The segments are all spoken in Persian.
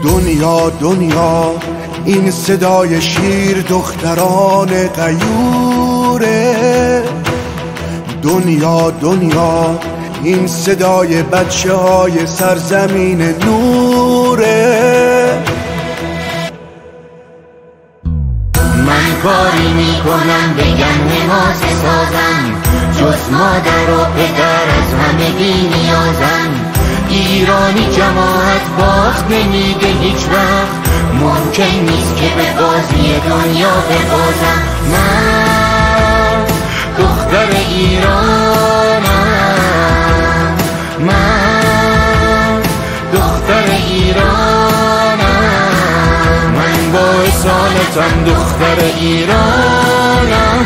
دنیا دنیا این صدای شیر دختران غیوره. دنیا دنیا این صدای بچه های سرزمین نوره. من کاری میکنم بگم حماسه سازم، جز مادر و پدر از همگی نیازم. ایرانی جماعت باخت نمیده هیچ وقت، ممکن نیست که به بازی دنیا ببازم. من دختر ایرانم، من دختر ایرانم، من با اصالتم دختر ایرانم،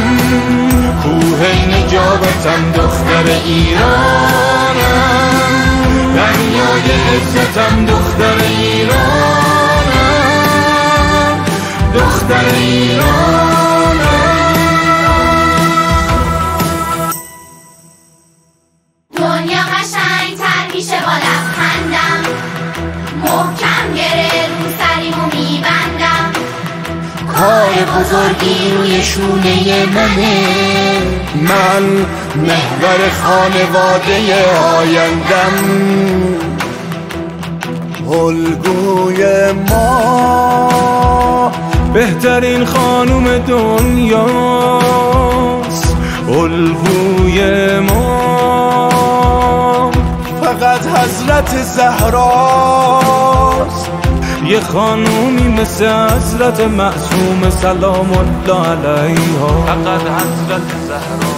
کوه نجابتم دختر ایرانم، دریای عزتم دختر ایرانم، دختر ایرانم. دنیا قشنگ‌تر میشه با لبخندم، محکم گره رو سریمو میبندم. کار بزرگی روی شونه منه، من محور خانواده آیندم. الگوی ما بهترین خانوم دنیاست، الگوی ما فقط حضرت زهراست. یه خانومی مثل حضرت معصوم سلام الله علیها، فقط حضرت زهرا.